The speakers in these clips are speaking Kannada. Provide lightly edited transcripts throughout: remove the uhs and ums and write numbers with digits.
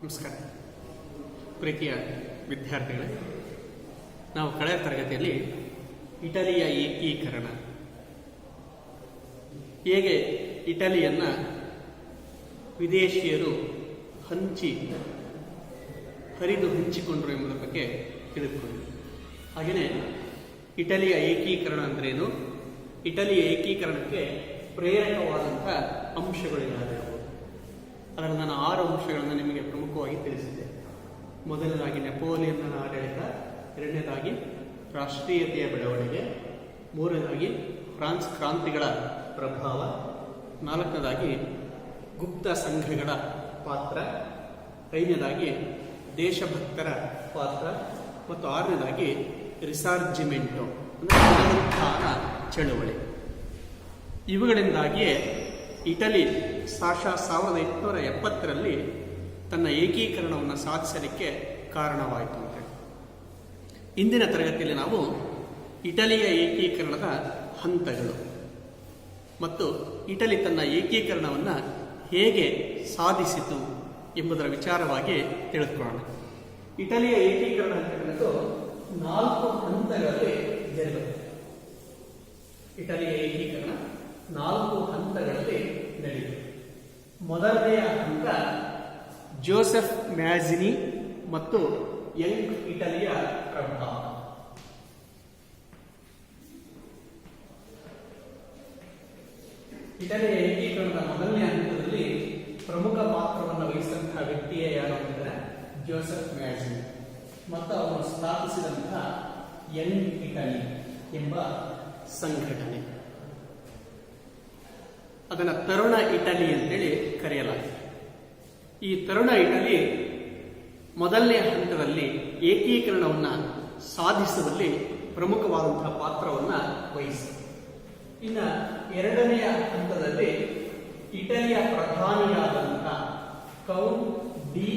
ನಮಸ್ಕಾರ ಪ್ರೀತಿಯ ವಿದ್ಯಾರ್ಥಿಗಳೇ, ನಾವು ಕಳೆದ ತರಗತಿಯಲ್ಲಿ ಇಟಲಿಯ ಏಕೀಕರಣ, ಹೇಗೆ ಇಟಲಿಯನ್ನು ವಿದೇಶಿಯರು ಹರಿದು ಹಂಚಿಕೊಂಡರು ಎಂಬುದರ ಬಗ್ಗೆ ತಿಳಿದುಕೊಂಡ್ರು. ಹಾಗೆಯೇ ಇಟಲಿಯ ಏಕೀಕರಣ ಅಂದ್ರೇನು, ಇಟಲಿಯ ಏಕೀಕರಣಕ್ಕೆ ಪ್ರೇರಕವಾದಂಥ ಅಂಶಗಳು ಯಾವುವು, ಅದರಲ್ಲಿ ನಾನು 6 ಅಂಶಗಳನ್ನು ನಿಮಗೆ ಪ್ರಮುಖವಾಗಿ ತಿಳಿಸಿದ್ದೆ. ಮೊದಲನೇದಾಗಿ ನೆಪೋಲಿಯನ್ನ ಆಡಳಿತ, ಎರಡನೇದಾಗಿ ರಾಷ್ಟ್ರೀಯತೆಯ ಬೆಳವಣಿಗೆ, ಮೂರನೇದಾಗಿ ಫ್ರಾನ್ಸ್ ಕ್ರಾಂತಿಗಳ ಪ್ರಭಾವ, ನಾಲ್ಕನೇದಾಗಿ ಗುಪ್ತ ಸಂಘಗಳ ಪಾತ್ರ, ಐದನೇದಾಗಿ ದೇಶಭಕ್ತರ ಪಾತ್ರ ಮತ್ತು ಆರನೇದಾಗಿ ರಿಸಾರ್ಜಿಮೆಂಟು ಅಂದರೆ ಪುನರುತ್ಥಾನ ಚಳುವಳಿ. ಇವುಗಳಿಂದಾಗಿಯೇ ಇಟಲಿ 1870ರಲ್ಲಿ ತನ್ನ ಏಕೀಕರಣವನ್ನು ಸಾಧಿಸಲಿಕ್ಕೆ ಕಾರಣವಾಯಿತು ಅಂತ. ಇಂದಿನ ತರಗತಿಯಲ್ಲಿ ನಾವು ಇಟಲಿಯ ಏಕೀಕರಣದ ಹಂತಗಳು ಮತ್ತು ಇಟಲಿ ತನ್ನ ಏಕೀಕರಣವನ್ನು ಹೇಗೆ ಸಾಧಿಸಿತು ಎಂಬುದರ ವಿಚಾರವಾಗಿ ತಿಳಿದುಕೊಳ್ಳೋಣ. ಇಟಲಿಯ ಏಕೀಕರಣ ಅಂತಕ್ಕಂಥದ್ದು 4 ಹಂತಗಳಲ್ಲಿ ಜರುಗಿದೆ. ಇಟಲಿಯ ಏಕೀಕರಣ 4 ಹಂತಗಳಲ್ಲಿ ನಡೆಯಿತು. ಮೊದಲನೆಯ ಹಂತ ಜೋಸೆಫ್ ಮ್ಯಾಜಿನಿ ಮತ್ತು ಯಂಗ್ ಇಟಲಿಯ ಪ್ರಭಾವ. ಇಟಲಿಯ ಏಕೀಕರಣದ ಮೊದಲನೇ ಹಂತದಲ್ಲಿ ಪ್ರಮುಖ ಪಾತ್ರವನ್ನು ವಹಿಸಿದಂತಹ ವ್ಯಕ್ತಿಯೇ ಯಾರು ಅಂದರೆ ಜೋಸೆಫ್ ಮ್ಯಾಜಿನಿ ಮತ್ತು ಅವನು ಸ್ಥಾಪಿಸಿದಂತಹ ಯಂಗ್ ಇಟಲಿ ಎಂಬ ಸಂಘಟನೆ. ಅದನ್ನು ತರುಣ ಇಟಲಿ ಅಂತೇಳಿ ಕರೆಯಲಾಗಿದೆ. ಈ ತರುಣ ಇಟಲಿ ಮೊದಲನೇ ಹಂತದಲ್ಲಿ ಏಕೀಕರಣವನ್ನು ಸಾಧಿಸುವಲ್ಲಿ ಪ್ರಮುಖವಾದಂತಹ ಪಾತ್ರವನ್ನು ವಹಿಸಿದೆ. ಇನ್ನು ಎರಡನೆಯ ಹಂತದಲ್ಲಿ ಇಟಲಿಯ ಪ್ರಧಾನಿಯಾದಂತಹ ಕೌಂಟ್ ಡಿ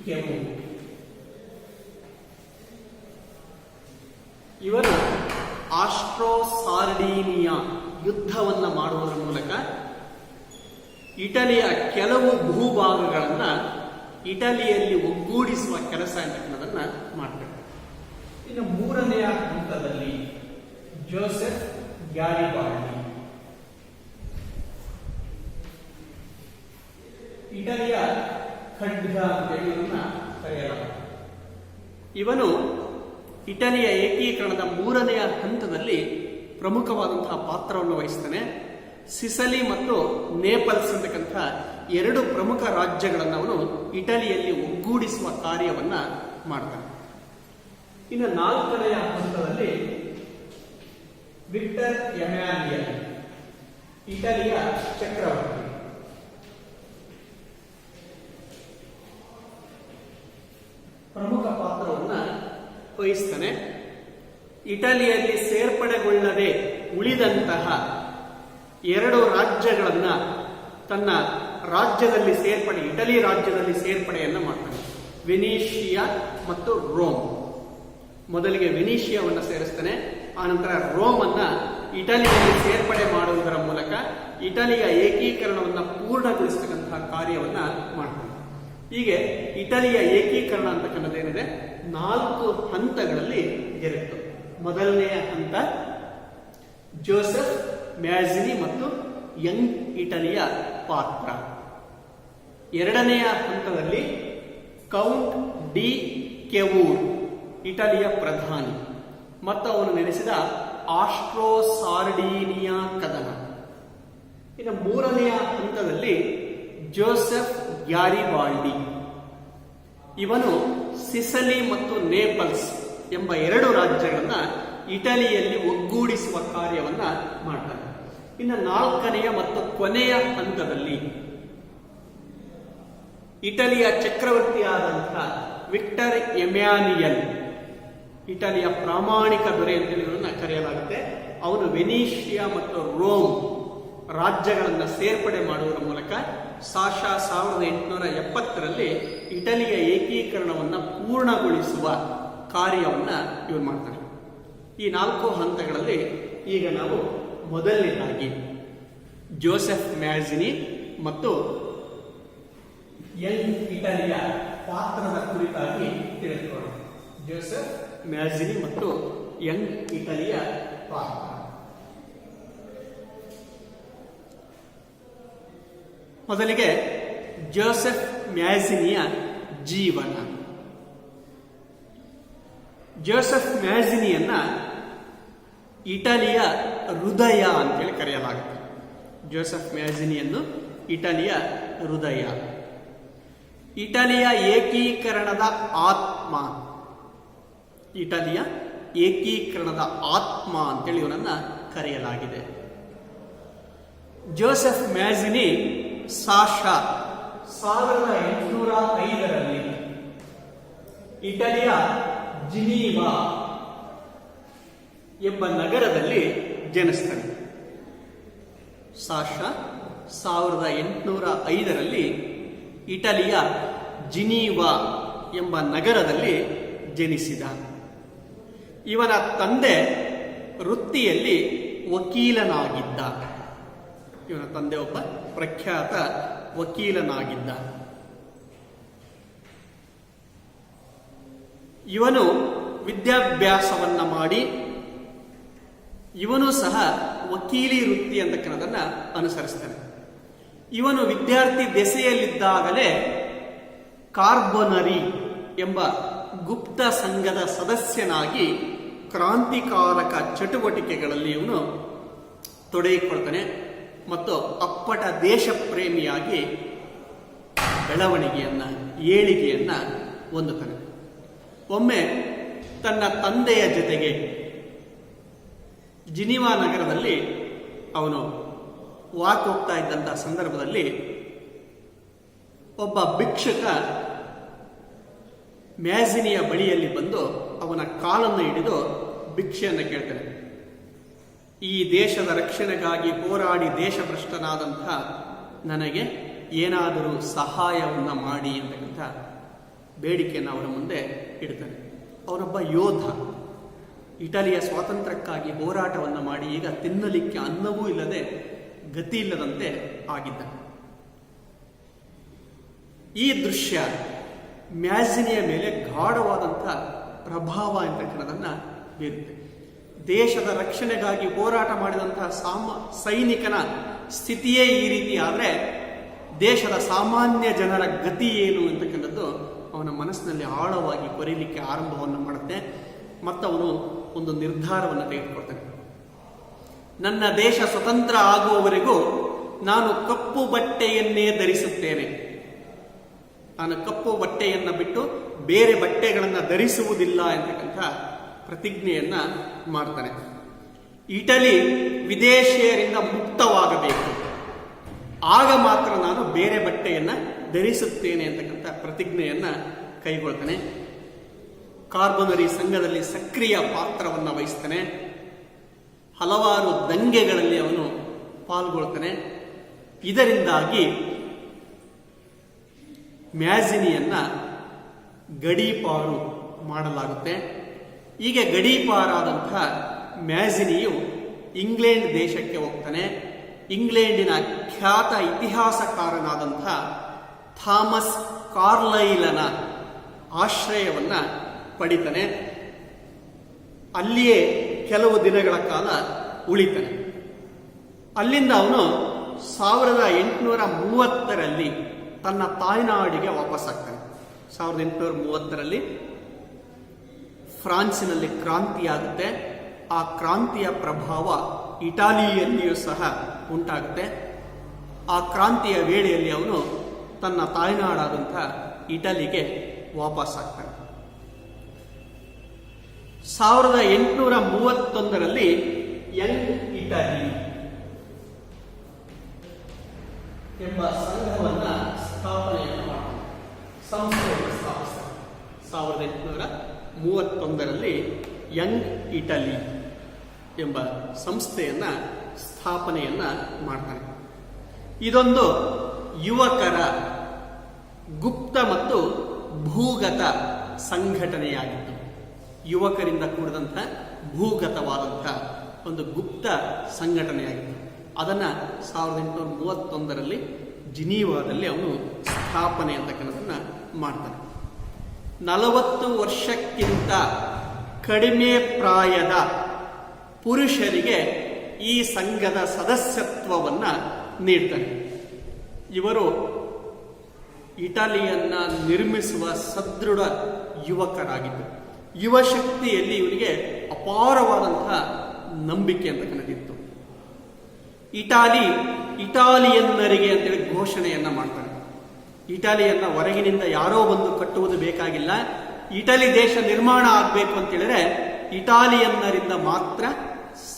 ಕೆಮೂರ್ ಇವರು ಆಸ್ಟ್ರೋ ಸಾರ್ಡೀನಿಯಾ ಯುದ್ಧವನ್ನು ಮಾಡುವುದರ ಮೂಲಕ ಇಟಲಿಯ ಕೆಲವು ಭೂಭಾಗಗಳನ್ನು ಇಟಲಿಯಲ್ಲಿ ಒಗ್ಗೂಡಿಸುವ ಕೆಲಸ ಅಂತಕ್ಕಂಥದನ್ನು ಮಾಡ್ತಾರೆ. ಇನ್ನು ಮೂರನೆಯ ಹಂತದಲ್ಲಿ ಜೋಸೆಫ್ ಗ್ಯಾರಿಬಾಲ್ಡಿ ಇಟಲಿಯ ಖಡ್ಗ ಅಂತ ಕರೆಯಲಾಗುತ್ತದೆ. ಇವನು ಇಟಲಿಯ ಏಕೀಕರಣದ ಮೂರನೆಯ ಹಂತದಲ್ಲಿ ಪ್ರಮುಖವಾದಂತಹ ಪಾತ್ರವನ್ನು ವಹಿಸ್ತಾನೆ. ಸಿಸಲಿ ಮತ್ತು ನೇಪಲ್ಸ್ ಅಂತಕ್ಕಂಥ 2 ಪ್ರಮುಖ ರಾಜ್ಯಗಳನ್ನು ಅವನು ಇಟಲಿಯಲ್ಲಿ ಒಗ್ಗೂಡಿಸುವ ಕಾರ್ಯವನ್ನ ಮಾಡ್ತಾನೆ. ಇನ್ನು 4ನೆಯ ಹಂತದಲ್ಲಿ ವಿಕ್ಟರ್ ಎಮ್ಯಾನ್ಯುಯಲ್ ಇಟಲಿಯ ಚಕ್ರವರ್ತಿ ಪ್ರಮುಖ ಪಾತ್ರವನ್ನು ವಹಿಸ್ತಾನೆ. ಇಟಲಿಯಲ್ಲಿ ಸೇರ್ಪಡೆಗೊಳ್ಳದೆ ಉಳಿದಂತಹ 2 ರಾಜ್ಯಗಳನ್ನ ತನ್ನ ರಾಜ್ಯದಲ್ಲಿ ಇಟಲಿ ರಾಜ್ಯದಲ್ಲಿ ಸೇರ್ಪಡೆಯನ್ನ ಮಾಡ್ತಾನೆ. ವೆನಿಷಿಯಾ ಮತ್ತು ರೋಮ್. ಮೊದಲಿಗೆ ವೆನಿಷಿಯಾವನ್ನು ಸೇರಿಸ್ತಾನೆ, ಆನಂತರ ರೋಮ್ ಅನ್ನ ಇಟಲಿಯಲ್ಲಿ ಸೇರ್ಪಡೆ ಮಾಡುವುದರ ಮೂಲಕ ಇಟಲಿಯ ಏಕೀಕರಣವನ್ನು ಪೂರ್ಣಗೊಳಿಸತಕ್ಕಂತಹ ಕಾರ್ಯವನ್ನ ಮಾಡ್ತಾನೆ. ಹೀಗೆ ಇಟಲಿಯ ಏಕೀಕರಣ ಅಂತಕ್ಕಂಥದ್ದೇನಿದೆ 4 ಹಂತಗಳಲ್ಲಿ ಜರುಗಿತು. ಮೊದಲನೆಯ ಹಂತ ಜೋಸೆಫ್ ಮ್ಯಾಜಿನಿ ಮತ್ತು ಯಂಗ್ ಇಟಲಿಯ ಪಾತ್ರ. ಎರಡನೆಯ ಹಂತದಲ್ಲಿ ಕೌಂಟ್ ಡಿ ಕೆವೂರ್ ಇಟಲಿಯ ಪ್ರಧಾನಿ ಮತ್ತು ಅವನು ನಡೆಸಿದ ಆಸ್ಟ್ರೋ ಸಾರ್ಡೀನಿಯಾ ಕದನ. ಇನ್ನು ಮೂರನೆಯ ಹಂತದಲ್ಲಿ ಜೋಸೆಫ್ ಗ್ಯಾರಿಬಾಲ್ಡಿ ಇವನು ಸಿಸಲಿ ಮತ್ತು ನೇಪಲ್ಸ್ ಎಂಬ 2 ರಾಜ್ಯಗಳನ್ನ ಇಟಲಿಯಲ್ಲಿ ಒಗ್ಗೂಡಿಸುವ ಕಾರ್ಯವನ್ನ ಮಾಡ್ತಾನೆ. ಇನ್ನು 4ನೆಯ ಮತ್ತು ಕೊನೆಯ ಹಂತದಲ್ಲಿ ಇಟಲಿಯ ಚಕ್ರವರ್ತಿಯಾದಂತಹ ವಿಕ್ಟರ್ ಎಮ್ಯಾನ್ಯುಯಲ್ ಇಟಲಿಯ ಪ್ರಾಮಾಣಿಕ ದೊರೆ ಅಂತೇಳಿ ಕರೆಯಲಾಗುತ್ತೆ. ಅವನು ವೆನಿಷಿಯಾ ಮತ್ತು ರೋಮ್ ರಾಜ್ಯಗಳನ್ನು ಸೇರ್ಪಡೆ ಮಾಡುವುದರ ಮೂಲಕ 1870ರಲ್ಲಿ ಇಟಲಿಯ ಏಕೀಕರಣವನ್ನು ಪೂರ್ಣಗೊಳಿಸುವ ಕಾರ್ಯವನ್ನ ಇವರು ಮಾಡ್ತಾನೆ. ಈ 4 ಹಂತಗಳಲ್ಲಿ ಈಗ ನಾವು ಮೊದಲನೇದಾಗಿ ಜೋಸೆಫ್ ಮ್ಯಾಜಿನಿ ಮತ್ತು ಯಂಗ್ ಇಟಲಿಯ ಪಾತ್ರದ ಕುರಿತಾಗಿ ತಿಳಿದುಕೊಳ್ಳೋಣ. ಜೋಸೆಫ್ ಮ್ಯಾಜಿನಿ ಮತ್ತು ಯಂಗ್ ಇಟಲಿಯ ಪಾತ್ರ. ಮೊದಲಿಗೆ ಜೋಸೆಫ್ ಮ್ಯಾಜಿನಿಯ ಜೀವನ. ಜೋಸೆಫ್ ಮ್ಯಾಜಿನಿಯನ್ನ ಇಟಲಿಯ ಹೃದಯ ಅಂತೇಳಿ ಕರೆಯಲಾಗುತ್ತೆ. ಜೋಸೆಫ್ ಮ್ಯಾಜಿನಿಯನ್ನು ಇಟಲಿಯ ಹೃದಯ, ಇಟಲಿಯ ಏಕೀಕರಣದ ಆತ್ಮ, ಇಟಲಿಯ ಏಕೀಕರಣದ ಆತ್ಮ ಅಂತೇಳಿ ಇವನನ್ನ ಕರೆಯಲಾಗಿದೆ. ಜೋಸೆಫ್ ಮ್ಯಾಜಿನಿ ಸಾಶಾ 1805ರಲ್ಲಿ ಇಟಲಿಯ ಜಿನೀವಾ ಎಂಬ ನಗರದಲ್ಲಿ ಜನಿಸ್ತಾನೆ. ಸಾಶಾ 1805ರಲ್ಲಿ ಇಟಲಿಯ ಜಿನೀವಾ ಎಂಬ ನಗರದಲ್ಲಿ ಜನಿಸಿದ. ಇವನ ತಂದೆ ವೃತ್ತಿಯಲ್ಲಿ ವಕೀಲನಾಗಿದ್ದ. ಇವನ ತಂದೆ ಒಬ್ಬ ಪ್ರಖ್ಯಾತ ವಕೀಲನಾಗಿದ್ದ. ಇವನು ವಿದ್ಯಾಭ್ಯಾಸವನ್ನ ಮಾಡಿ ಇವನು ಸಹ ವಕೀಲಿ ವೃತ್ತಿ ಅಂತಕ್ಕನ್ನೋದನ್ನ ಅನುಸರಿಸ್ತಾನೆ. ಇವನು ವಿದ್ಯಾರ್ಥಿ ದೆಸೆಯಲ್ಲಿದ್ದಾಗಲೇ ಕಾರ್ಬೊನರಿ ಎಂಬ ಗುಪ್ತ ಸಂಘದ ಸದಸ್ಯನಾಗಿ ಕ್ರಾಂತಿಕಾರಕ ಚಟುವಟಿಕೆಗಳಲ್ಲಿ ಇವನು ತೊಡಗಿಕೊಳ್ತಾನೆ ಮತ್ತು ಅಪ್ಪಟ ದೇಶ ಪ್ರೇಮಿಯಾಗಿ ಬೆಳವಣಿಗೆಯನ್ನ ಏಳಿಗೆಯನ್ನ ಹೊಂದುತ್ತಾನೆ. ಒಮ್ಮೆ ತನ್ನ ತಂದೆಯ ಜೊತೆಗೆ ಜಿನಿವಾ ನಗರದಲ್ಲಿ ಅವನು ವಾಕ್ ಹೋಗ್ತಾ ಇದ್ದಂತಹ ಸಂದರ್ಭದಲ್ಲಿ ಒಬ್ಬ ಭಿಕ್ಷುಕ ಮ್ಯಾಜಿನಿಯ ಬಳಿಯಲ್ಲಿ ಬಂದು ಅವನ ಕಾಲನ್ನು ಹಿಡಿದು ಭಿಕ್ಷೆಯನ್ನು ಕೇಳ್ತಾನೆ. ಈ ದೇಶದ ರಕ್ಷಣೆಗಾಗಿ ಹೋರಾಡಿ ದೇಶಭ್ರಷ್ಟನಾದಂತಹ ನನಗೆ ಏನಾದರೂ ಸಹಾಯವನ್ನು ಮಾಡಿ ಅಂತಕ್ಕಂಥ ಬೇಡಿಕೆಯನ್ನು ಅವರ ಮುಂದೆ ಇಡ್ತಾನೆ. ಅವನೊಬ್ಬ ಯೋಧ, ಇಟಲಿಯ ಸ್ವಾತಂತ್ರ್ಯಕ್ಕಾಗಿ ಹೋರಾಟವನ್ನು ಮಾಡಿ ಈಗ ತಿನ್ನಲಿಕ್ಕೆ ಅನ್ನವೂ ಇಲ್ಲದೆ ಗತಿ ಇಲ್ಲದಂತೆ ಆಗಿದ್ದ. ಈ ದೃಶ್ಯ ಮ್ಯಾಜಿನಿಯ ಮೇಲೆ ಗಾಢವಾದಂತಹ ಪ್ರಭಾವ ಅಂತಕ್ಕನ್ನೋದನ್ನ ಬೀರುತ್ತೆ. ದೇಶದ ರಕ್ಷಣೆಗಾಗಿ ಹೋರಾಟ ಮಾಡಿದಂತಹ ಸೈನಿಕನ ಸ್ಥಿತಿಯೇ ಈ ರೀತಿ ಆದರೆ ದೇಶದ ಸಾಮಾನ್ಯ ಜನರ ಗತಿ ಏನು ಅಂತಕ್ಕಂಥದ್ದು ಅವನ ಮನಸ್ಸಿನಲ್ಲಿ ಆಳವಾಗಿ ಕೊರೀಲಿಕ್ಕೆ ಆರಂಭವನ್ನು ಮಾಡುತ್ತೆ. ಮತ್ತವನು ಒಂದು ನಿರ್ಧಾರವನ್ನು ತೆಗೆದುಕೊಳ್ತಾನೆ. ನನ್ನ ದೇಶ ಸ್ವತಂತ್ರ ಆಗುವವರೆಗೂ ನಾನು ಕಪ್ಪು ಬಟ್ಟೆಯನ್ನೇ ಧರಿಸುತ್ತೇನೆ. ನಾನು ಕಪ್ಪು ಬಟ್ಟೆಯನ್ನು ಬಿಟ್ಟು ಬೇರೆ ಬಟ್ಟೆಗಳನ್ನು ಧರಿಸುವುದಿಲ್ಲ ಅಂತಕ್ಕಂಥ ಪ್ರತಿಜ್ಞೆಯನ್ನ ಮಾಡ್ತಾನೆ. ಇಟಲಿ ವಿದೇಶಿಯರಿಂದ ಮುಕ್ತವಾಗಬೇಕು, ಆಗ ಮಾತ್ರ ನಾನು ಬೇರೆ ಬಟ್ಟೆಯನ್ನ ಧರಿಸುತ್ತೇನೆ ಅಂತಕ್ಕಂಥ ಪ್ರತಿಜ್ಞೆಯನ್ನ ಕೈಗೊಳ್ತಾನೆ. ಕಾರ್ಬೊನರಿ ಸಂಘದಲ್ಲಿ ಸಕ್ರಿಯ ಪಾತ್ರವನ್ನು ವಹಿಸ್ತಾನೆ. ಹಲವಾರು ದಂಗೆಗಳಲ್ಲಿ ಅವನು ಪಾಲ್ಗೊಳ್ತಾನೆ. ಇದರಿಂದಾಗಿ ಮ್ಯಾಜಿನಿಯನ್ನ ಗಡೀಪಾರು ಮಾಡಲಾಗುತ್ತೆ. ಹೀಗೆ ಗಡೀಪಾರಾದಂತಹ ಮ್ಯಾಜಿನಿಯು ಇಂಗ್ಲೆಂಡ್ ದೇಶಕ್ಕೆ ಹೋಗ್ತಾನೆ. ಇಂಗ್ಲೆಂಡಿನ ಖ್ಯಾತ ಇತಿಹಾಸಕಾರನಾದಂತಹ ಥಾಮಸ್ ಕಾರ್ಲೈಲನ ಆಶ್ರಯವನ್ನ ಪಡಿತಾನೆ. ಅಲ್ಲಿಯೇ ಕೆಲವು ದಿನಗಳ ಕಾಲ ಉಳಿತಾನೆ. ಅಲ್ಲಿಂದ ಅವನು 1830ರಲ್ಲಿ ತನ್ನ ತಾಯ್ನಾಡಿಗೆ ವಾಪಸ್ಸಾಗ್ತಾನೆ. 1830ರಲ್ಲಿ ಫ್ರಾನ್ಸಿನಲ್ಲಿ ಕ್ರಾಂತಿಯಾಗುತ್ತೆ. ಆ ಕ್ರಾಂತಿಯ ಪ್ರಭಾವ ಇಟಾಲಿಯಲ್ಲಿಯೂ ಸಹ ಉಂಟಾಗುತ್ತೆ. ಆ ಕ್ರಾಂತಿಯ ವೇಳೆಯಲ್ಲಿ ಅವನು ತನ್ನ ತಾಯ್ನಾಡಾದಂಥ ಇಟಲಿಗೆ ವಾಪಸ್ಸಾಗ್ತಾನೆ. 1831ರಲ್ಲಿ ಯಂಗ್ ಇಟಲಿ ಎಂಬ ಸಂಘವನ್ನ ಸ್ಥಾಪನೆಯನ್ನು ಮಾಡ್ತಾನೆ, ಸಂಸ್ಥೆಯನ್ನು ಸ್ಥಾಪಿಸ್ತಾನೆ. 1831ರಲ್ಲಿ ಯಂಗ್ ಇಟಲಿ ಎಂಬ ಸಂಸ್ಥೆಯನ್ನ ಸ್ಥಾಪನೆಯನ್ನ ಮಾಡ್ತಾನೆ. ಇದೊಂದು ಯುವಕರ ಗುಪ್ತ ಮತ್ತು ಭೂಗತ ಸಂಘಟನೆಯಾಗಿತ್ತು. ಯುವಕರಿಂದ ಕೂಡಿದಂತಹ ಭೂಗತವಾದಂತಹ ಒಂದು ಗುಪ್ತ ಸಂಘಟನೆಯಾಗಿತ್ತು. ಅದನ್ನ 1831ರಲ್ಲಿ ಜಿನೀವಾದಲ್ಲಿ ಅವನು ಸ್ಥಾಪನೆ ಅಂತಕ್ಕನ್ನೋದನ್ನ ಮಾಡ್ತಾನೆ. 40 ವರ್ಷಕ್ಕಿಂತ ಕಡಿಮೆ ಪ್ರಾಯದ ಪುರುಷರಿಗೆ ಈ ಸಂಘದ ಸದಸ್ಯತ್ವವನ್ನು ನೀಡ್ತಾರೆ. ಇವರು ಇಟಲಿಯನ್ನ ನಿರ್ಮಿಸುವ ಸದೃಢ ಯುವಕರಾಗಿದ್ದರು. ಯುವ ಶಕ್ತಿಯಲ್ಲಿ ಇವರಿಗೆ ಅಪಾರವಾದಂತಹ ನಂಬಿಕೆ ಅಂತ ಕರೆದಿತ್ತು. ಇಟಾಲಿಯನ್ನರಿಗೆ ಅಂತೇಳಿ ಘೋಷಣೆಯನ್ನ ಮಾಡ್ತಾರೆ. ಇಟಾಲಿಯನ್ನ ಹೊರಗಿನಿಂದ ಯಾರೋ ಬಂದು ಕಟ್ಟುವುದು ಬೇಕಾಗಿಲ್ಲ. ಇಟಲಿ ದೇಶ ನಿರ್ಮಾಣ ಆಗಬೇಕು ಅಂತ ಹೇಳಿದ್ರೆ ಇಟಾಲಿಯನ್ನರಿಂದ ಮಾತ್ರ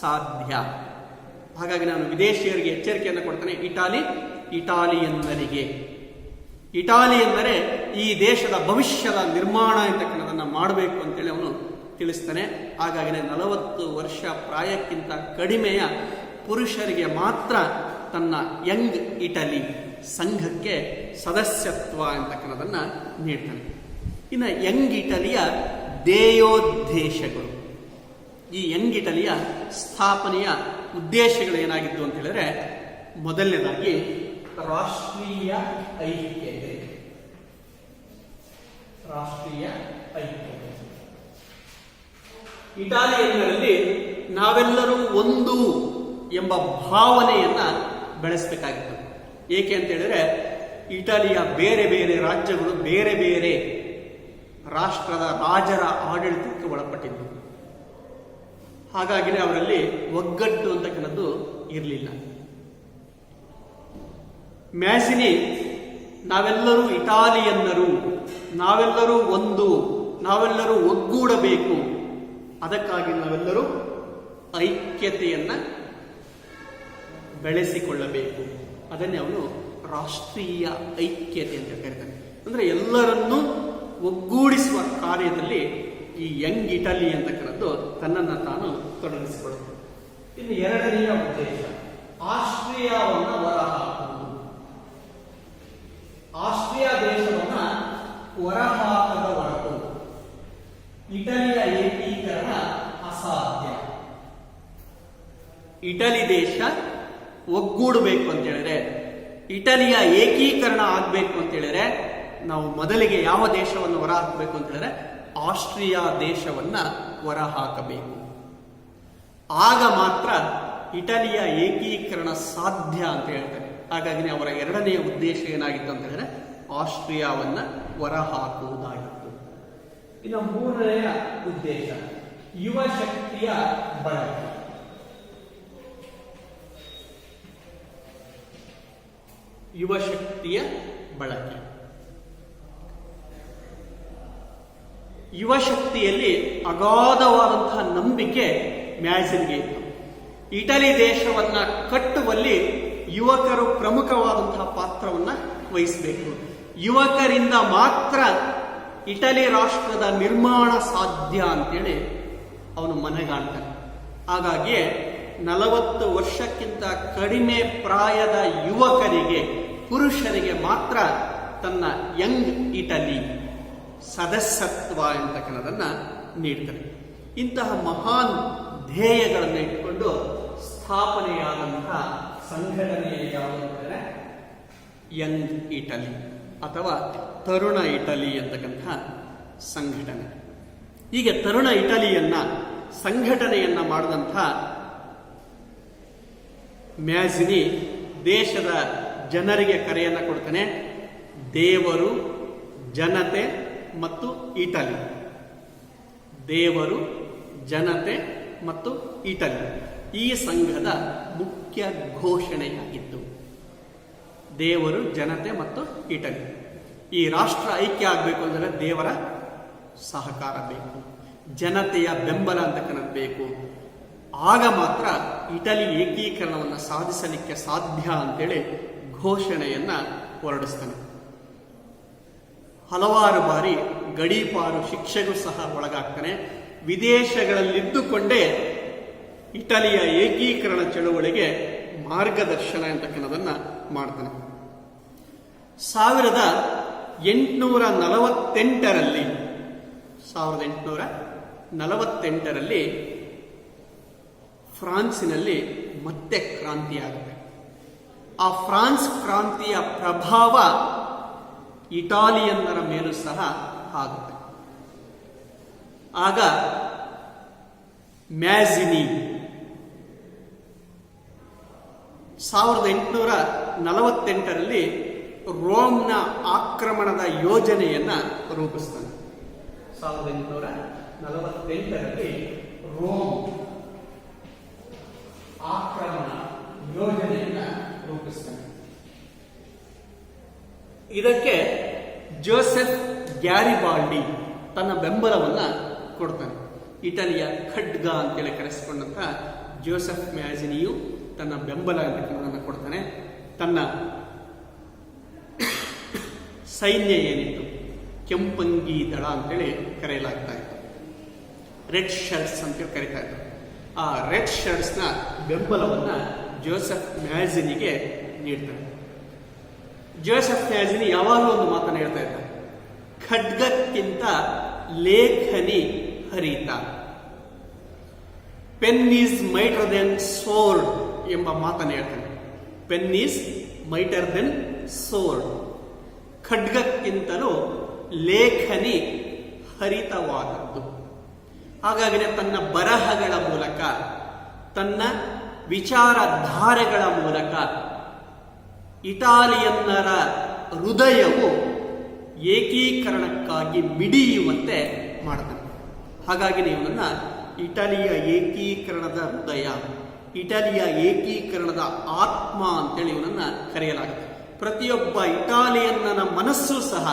ಸಾಧ್ಯ. ಹಾಗಾಗಿ ನಾನು ವಿದೇಶಿಯರಿಗೆ ಎಚ್ಚರಿಕೆಯನ್ನು ಕೊಡ್ತೇನೆ. ಇಟಾಲಿಯನ್ನರಿಗೆ, ಇಟಾಲಿಯನ್ನರೇ ಈ ದೇಶದ ಭವಿಷ್ಯದ ನಿರ್ಮಾಣ ಅಂತಕ್ಕನ್ನೋದನ್ನ ಮಾಡಬೇಕು ಅಂತೇಳಿ ಅವನು ತಿಳಿಸ್ತಾನೆ. ಹಾಗಾಗಿ 40 ವರ್ಷ ಪ್ರಾಯಕ್ಕಿಂತ ಕಡಿಮೆಯ ಪುರುಷರಿಗೆ ಮಾತ್ರ ತನ್ನ ಯಂಗ್ ಇಟಲಿ ಸಂಘಕ್ಕೆ ಸದಸ್ಯತ್ವ ಅಂತಕ್ಕನ್ನೋದನ್ನ ನೀಡ್ತಾನೆ. ಇನ್ನು ಯಂಗ್ ಇಟಲಿಯ ಧ್ಯೇಯೋದ್ದೇಶಗಳು, ಈ ಯಂಗ್ ಇಟಲಿಯ ಸ್ಥಾಪನೆಯ ಉದ್ದೇಶಗಳು ಏನಾಗಿತ್ತು ಅಂತ ಹೇಳಿದ್ರೆ, ಮೊದಲನೇದಾಗಿ ರಾಷ್ಟ್ರೀಯ ಐಕ್ಯತೆ. ರಾಷ್ಟ್ರೀಯ ಐಕ್ಯತೆ, ಇಟಾಲಿಯನ್ನರಲ್ಲಿ ನಾವೆಲ್ಲರೂ ಒಂದು ಎಂಬ ಭಾವನೆಯನ್ನ ಬೆಳೆಸಬೇಕಾಗಿತ್ತು. ಏಕೆ ಅಂತ ಹೇಳಿದ್ರೆ ಇಟಲಿಯ ಬೇರೆ ಬೇರೆ ರಾಜ್ಯಗಳು ಬೇರೆ ಬೇರೆ ರಾಷ್ಟ್ರದ ರಾಜರ ಆಡಳಿತಕ್ಕೆ ಒಳಪಟ್ಟಿದ್ದು. ಹಾಗಾಗಿ ಅವರಲ್ಲಿ ಒಗ್ಗಟ್ಟು ಅಂತಕ್ಕಂಥದ್ದು ಇರಲಿಲ್ಲ. ಮ್ಯಾಜಿನಿ ನಾವೆಲ್ಲರೂ ಇಟಾಲಿಯನ್ನರು, ನಾವೆಲ್ಲರೂ ಒಂದು, ನಾವೆಲ್ಲರೂ ಒಗ್ಗೂಡಬೇಕು, ಅದಕ್ಕಾಗಿ ನಾವೆಲ್ಲರೂ ಐಕ್ಯತೆಯನ್ನ ಬೆಳೆಸಿಕೊಳ್ಳಬೇಕು. ಅದನ್ನೇ ಅವನು ರಾಷ್ಟ್ರೀಯ ಐಕ್ಯತೆ ಅಂತ ಕರೀತಾನೆ. ಅಂದ್ರೆ ಎಲ್ಲರನ್ನೂ ಒಗ್ಗೂಡಿಸುವ ಕಾರ್ಯದಲ್ಲಿ ಈ ಯಂಗ್ ಇಟಲಿ ಅಂತಕ್ಕಂಥದ್ದು ತನ್ನನ್ನು ತಾನು ತೊಡಗಿಸಿಕೊಳ್ಳುತ್ತೆ. ಇನ್ನು ಎರಡನೆಯ ಉದ್ದೇಶ ಆಸ್ಟ್ರಿಯಾವನ್ನು ಹೊರಹಾಕುವುದು. ಆಸ್ಟ್ರಿಯಾ ದೇಶವನ್ನ ಹೊರಹಾಕದ ಹೊರತು ಇಟಲಿಯ ಏಕೀಕರಣ ಅಸಾಧ್ಯ. ಇಟಲಿ ದೇಶ ಒಗ್ಗೂಡಬೇಕು ಅಂತ ಹೇಳಿದ್ರೆ, ಇಟಲಿಯ ಏಕೀಕರಣ ಆಗಬೇಕು ಅಂತ ಹೇಳಿದ್ರೆ ನಾವು ಮೊದಲಿಗೆ ಯಾವ ದೇಶವನ್ನು ಹೊರಹಾಕಬೇಕು ಅಂತ ಹೇಳಿದ್ರೆ ಆಸ್ಟ್ರಿಯಾ ದೇಶವನ್ನ ಹೊರಹಾಕಬೇಕು. ಆಗ ಮಾತ್ರ ಇಟಲಿಯ ಏಕೀಕರಣ ಸಾಧ್ಯ ಅಂತ ಹೇಳ್ತಾರೆ. ಹಾಗಾಗಿ ಅವರ ಎರಡನೆಯ ಉದ್ದೇಶ ಏನಾಗಿತ್ತು ಅಂತ ಹೇಳಿದ್ರೆ ಆಸ್ಟ್ರಿಯಾವನ್ನ ಹೊರಹಾಕುವುದಾಗಿತ್ತು. ಇನ್ನು ಮೂರನೆಯ ಉದ್ದೇಶ ಯುವ ಶಕ್ತಿಯ ಬಳಕೆ. ಯುವ ಶಕ್ತಿಯ ಬಳಕೆ, ಯುವ ಶಕ್ತಿಯಲ್ಲಿ ಅಗಾಧವಾದಂತಹ ನಂಬಿಕೆ ಮ್ಯಾಜಿನ್ಗೆ ಇತ್ತು. ಇಟಲಿ ದೇಶವನ್ನ ಕಟ್ಟುವಲ್ಲಿ ಯುವಕರು ಪ್ರಮುಖವಾದಂತಹ ಪಾತ್ರವನ್ನ ವಹಿಸಬೇಕು. ಯುವಕರಿಂದ ಮಾತ್ರ ಇಟಲಿ ರಾಷ್ಟ್ರದ ನಿರ್ಮಾಣ ಸಾಧ್ಯ ಅಂತೇಳಿ ಅವನು ಮನೆಗಾಣ್ತಾನೆ. ಹಾಗಾಗಿ 40 ವರ್ಷಕ್ಕಿಂತ ಕಡಿಮೆ ಪ್ರಾಯದ ಯುವಕರಿಗೆ, ಪುರುಷರಿಗೆ ಮಾತ್ರ ತನ್ನ ಯಂಗ್ ಇಟಲಿ ಸದಸ್ಯತ್ವ ಅಂತಕ್ಕನ್ನೋದನ್ನ ನೀಡ್ತಾರೆ. ಇಂತಹ ಮಹಾನ್ ಧ್ಯೇಯಗಳನ್ನು ಇಟ್ಟುಕೊಂಡು ಸ್ಥಾಪನೆಯಾದಂತಹ ಸಂಘಟನೆ ಯಾವುದಂದ್ರೆ ಯಂಗ್ ಇಟಲಿ ಅಥವಾ ತರುಣ ಇಟಲಿ ಅಂತಕ್ಕಂತಹ ಸಂಘಟನೆ. ಹೀಗೆ ತರುಣ ಇಟಲಿಯನ್ನ ಸಂಘಟನೆಯನ್ನ ಮಾಡಿದಂಥ ಮ್ಯಾಜಿನಿ ದೇಶದ ಜನರಿಗೆ ಕರೆಯನ್ನ ಕೊಡ್ತಾನೆ. ದೇವರು, ಜನತೆ ಮತ್ತು ಇಟಲಿ. ದೇವರು, ಜನತೆ ಮತ್ತು ಇಟಲಿ ಈ ಸಂಘದ ಮುಖ್ಯ ಘೋಷಣೆಯಾಗಿತ್ತು. ದೇವರು, ಜನತೆ ಮತ್ತು ಇಟಲಿ. ಈ ರಾಷ್ಟ್ರ ಐಕ್ಯ ಆಗಬೇಕು ಅಂದರೆ ದೇವರ ಸಹಕಾರ ಬೇಕು, ಜನತೆಯ ಬೆಂಬಲ ಅಂತಕ್ಕನ್ನೋದು ಬೇಕು. ಆಗ ಮಾತ್ರ ಇಟಲಿ ಏಕೀಕರಣವನ್ನು ಸಾಧಿಸಲಿಕ್ಕೆ ಸಾಧ್ಯ ಅಂತೇಳಿ ಘೋಷಣೆಯನ್ನ ಹೊರಡಿಸ್ತಾನೆ. ಹಲವಾರು ಬಾರಿ ಗಡೀಪಾರು ಶಿಕ್ಷೆಗೂ ಸಹ ಒಳಗಾಗ್ತಾನೆ. ವಿದೇಶಗಳಲ್ಲಿದ್ದುಕೊಂಡೇ ಇಟಲಿಯ ಏಕೀಕರಣ ಚಳುವಳಿಗೆ ಮಾರ್ಗದರ್ಶನ ಅಂತಕ್ಕನ್ನೋದನ್ನ ಮಾಡ್ತಾನೆ. 1848ರಲ್ಲಿ ಫ್ರಾನ್ಸಿನಲ್ಲಿ ಮತ್ತೆ ಕ್ರಾಂತಿಯಾಗುತ್ತೆ. ಆ ಫ್ರಾನ್ಸ್ ಕ್ರಾಂತಿಯ ಪ್ರಭಾವ ಇಟಾಲಿಯನ್ನರ ಮೇಲೂ ಸಹ ಆಗುತ್ತೆ. ಆಗ ಮ್ಯಾಜಿನಿ 1848ರಲ್ಲಿ ರೋಮ್ನ ಆಕ್ರಮಣದ ಯೋಜನೆಯನ್ನ ರೂಪಿಸ್ತಾನೆ. 1848ರಲ್ಲಿ ರೋಮ್ ಆಕ್ರಮಣ ಯೋಜನೆಯನ್ನ ರೂಪಿಸ್ತಾನೆ. ಇದಕ್ಕೆ ಜೋಸೆಫ್ ಗ್ಯಾರಿಬಾಲ್ಡಿ ತನ್ನ ಬೆಂಬಲವನ್ನ ಕೊಡ್ತಾನೆ. ಇಟಲಿಯ ಖಡ್ಗ ಅಂತೇಳಿ ಕರೆಸಿಕೊಂಡಂತ ಜೋಸೆಫ್ ಮ್ಯಾಜಿನಿಯು ತನ್ನ ಬೆಂಬಲ ಅಂತ ಕೊಡ್ತಾನೆ. ತನ್ನ ಸೈನ್ಯ ಏನಿತ್ತು, ಕೆಂಪಂಗಿ ದಳ ಅಂತೇಳಿ ಕರೆಯಲಾಗ್ತಾ ಇತ್ತು, ರೆಡ್ ಶರ್ಟ್ಸ್ ಅಂತೇಳಿ ಕರೀತಾ ಇತ್ತು. ಆ ರೆಡ್ ಶರ್ಟ್ಸ್ನ ಬೆಂಬಲವನ್ನ ಜೋಸೆಫ್ ಮ್ಯಾಜಿನಿಗೆ ನೀಡ್ತಾನೆ. ಜೋಸೆಫ್ ಮ್ಯಾಜಿನಿ ಯಾವಾಗಲೂ ಒಂದು ಮಾತನ್ನು ಹೇಳ್ತಾ ಇದ್ದಾರೆ, ಖಡ್ಗಕ್ಕಿಂತ ಲೇಖನಿ ಹರಿತ, pen is mightier than sword ಎಂಬ ಮಾತನ್ನು ಹೇಳ್ತಾನೆ. Pen is mightier than sword, ಖಡ್ಗಕ್ಕಿಂತಲೂ ಲೇಖನಿ ಹರಿತವಾದದ್ದು. ಹಾಗಾಗಿನೇ ತನ್ನ ಬರಹಗಳ ಮೂಲಕ, ತನ್ನ ವಿಚಾರಧಾರೆಗಳ ಮೂಲಕ ಇಟಾಲಿಯನ್ನರ ಹೃದಯವು ಏಕೀಕರಣಕ್ಕಾಗಿ ಮಿಡಿಯುವಂತೆ ಮಾಡ್ತಾನೆ. ಹಾಗಾಗಿ ಇವನನ್ನ ಇಟಲಿಯ ಏಕೀಕರಣದ ಹೃದಯ, ಇಟಲಿಯ ಏಕೀಕರಣದ ಆತ್ಮ ಅಂತೇಳಿ ಇವನನ್ನ ಕರೆಯಲಾಗುತ್ತೆ. ಪ್ರತಿಯೊಬ್ಬ ಇಟಾಲಿಯನ್ನನ ಮನಸ್ಸು ಸಹ,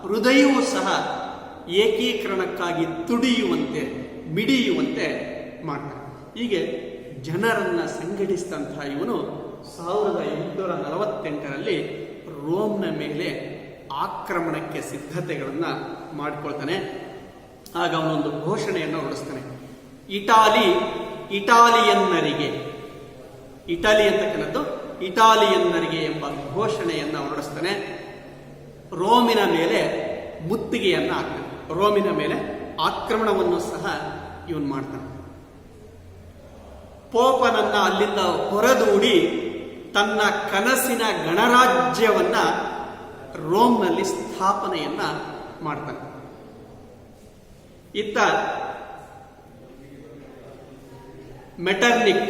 ಹೃದಯವೂ ಸಹ ಏಕೀಕರಣಕ್ಕಾಗಿ ತುಡಿಯುವಂತೆ, ಮಿಡಿಯುವಂತೆ ಮಾಡ್ತಾನೆ. ಹೀಗೆ ಜನರನ್ನ ಸಂಘಟಿಸಿದಂತಹ ಇವನು 1848ರಲ್ಲಿ ರೋಮ್ನ ಮೇಲೆ ಆಕ್ರಮಣಕ್ಕೆ ಸಿದ್ಧತೆಗಳನ್ನ ಮಾಡಿಕೊಳ್ತಾನೆ. ಆಗ ಅವನೊಂದು ಘೋಷಣೆಯನ್ನು ಹೊರಡಿಸ್ತಾನೆ. ಇಟಾಲಿಯನ್ನರಿಗೆ, ಇಟಲಿ ಅಂತಕ್ಕಂಥದ್ದು ಇಟಾಲಿಯನ್ನರಿಗೆ ಎಂಬ ಘೋಷಣೆಯನ್ನು ಹೊರಡಿಸ್ತಾನೆ. ರೋಮಿನ ಮೇಲೆ ಮುತ್ತಿಗೆಯನ್ನ ಹಾಕ್ತಾನೆ. ರೋಮಿನ ಮೇಲೆ ಆಕ್ರಮಣವನ್ನು ಸಹ ಇವನು ಮಾಡ್ತಾನೆ. ಪೋಪನನ್ನ ಅಲ್ಲಿಂದ ಹೊರದೂಡಿ ತನ್ನ ಕನಸಿನ ಗಣರಾಜ್ಯವನ್ನ ರೋಮ್ನಲ್ಲಿ ಸ್ಥಾಪನೆಯನ್ನ ಮಾಡ್ತಾನೆ. ಇತ್ತ ಮೆಟರ್ನಿಕ್